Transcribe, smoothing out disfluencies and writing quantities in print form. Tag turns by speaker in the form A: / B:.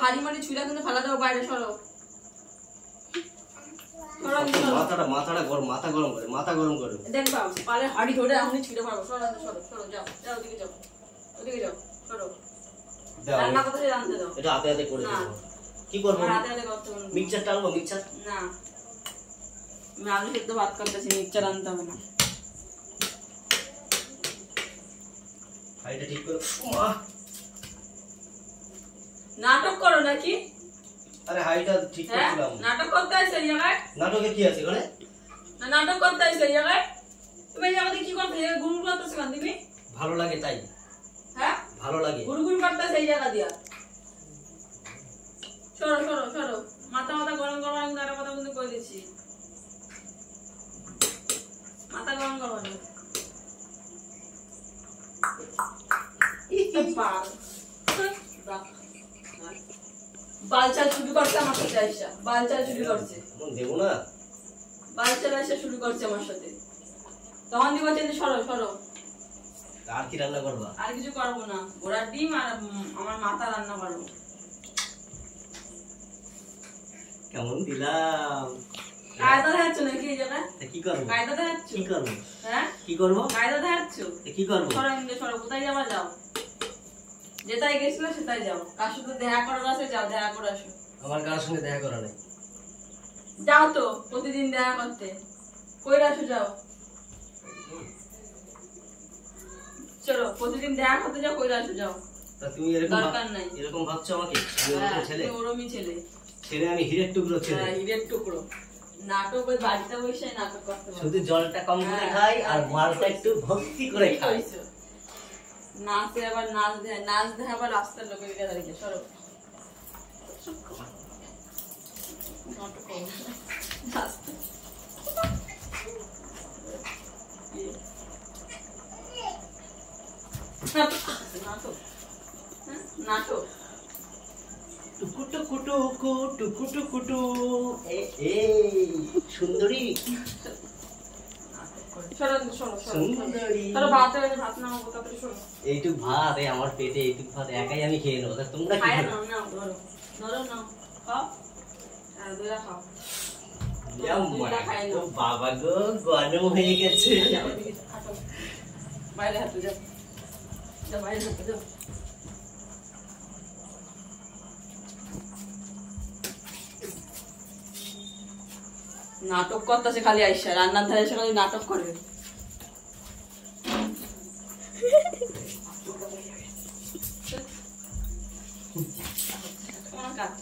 A: হাড়ি মারি ছুঁড়া কিন্তু ফেলা দাও বাইরে, সরো।
B: মাথাটা গরম, মাথা গরম করে, মাথা গরম করে।
A: দেখবা পালে হাড়ি ধরে এখনই ছুঁড়ে মারবো। সরো সরো সরো, যাও যাও, ওদিকে যাও, ওদিকে যাও, সরো। রান্না করতে জানতে দাও।
B: এটা হাতে হাতে করে দেবো। কি করবো?
A: হাতে হাতে করতে বলবো।
B: মিক্সচার টানবো? মিক্সচার
A: না, আমি আলু সেদ্ধ ভাত করতেছি, মিক্সচার আনতে হবে না।
B: হাইটা ঠিক করো।
A: নাটক করো নাকি?
B: আরে হাইটা ঠিক করছিলাম।
A: নাটক করতে আসছে এই জায়গায়?
B: নাটকে কি আছে ওখানে?
A: না, নাটক করতে আসছে এই জায়গায়? তুমি এই জায়গাতে কি করতে? গুড়গুড় করতেছো কেন তুমি?
B: ভালো লাগে তাই।
A: হ্যাঁ,
B: ভালো লাগে।
A: গুড়গুড় করতেছে এই জায়গা দিয়া। সরো সরো সরো, মাথা মাথা গরম গরম আমি দাঁড়া কথা কিন্তু কই দিচ্ছি। মাথা গরম গরম। বালচাল শুরু করছে আমার সাথে আইসা, বালচাল শুরু করছে।
B: দেবো না,
A: বালচাল আইসা শুরু করছে আমার সাথে। তখন দিব চেঞ্জ, সরো সরো।
B: আর কি রান্না করবা?
A: আর কিছু করবো না, ঘোড়ার ডিম আর আমার মাথা রান্না করবো।
B: কেমন দিলাম?
A: কায়দা দেখাচ্ছ নাকি এই জায়গায়?
B: কি করবো?
A: কায়দা দেখাচ্ছ?
B: কি করবো?
A: হ্যাঁ,
B: কি করবো?
A: কায়দা দেখাচ্ছ?
B: কি করবো?
A: সরো ইন্দে, সরো। কোথায় যাবা যাও, যেটাই গেছিলো সেটাই যাও। কার সাথে দেখা করার আছে যাও, দেখা করে আসো।
B: আমার কারোর সঙ্গে দেখা করা নেই।
A: যাও তো প্রতিদিন দেখা করতে, কইরা আসো, যাও। চলো প্রতিদিন দেখা করতে যাও, কইরা আসো, যাও।
B: তা তুমি এরকম ভাবছো আমাকে? আমি ওরকম ছেলে?
A: ওরমই ছেলে।
B: ছেলে আমি হীরের টুকরো ছেলে।
A: হ্যাঁ, হীরের টুকরো। নাটক ওই বাড়িতে বসে নাটক করতে পারো।
B: শুধু জলটা কম করে খাই আর মালটা একটু ভক্তি করে খাই।
A: নাচে আবার নাচ দেয়, নাচ দেয় আবার রাস্তার লোকের দিকে দাঁড়িয়ে। সরো, নাটক করো। নাটক, নাটক।
B: টুকু টুকু টুকু টুকু টুকু টু। সুন্দরী, এইটুক ভাত আমার পেটে, এইটুক ভাত একাই আমি খেয়ে নেবো। তোমরা কি বাবা গো, গরম হয়ে গেছে।
A: বাইরে হাঁটু যাও, বাইরে হাঁটু যাও। নাটক করতেছে খালি আইসা, রান্নার ধারে এসে খালি নাটক করবে। কাজ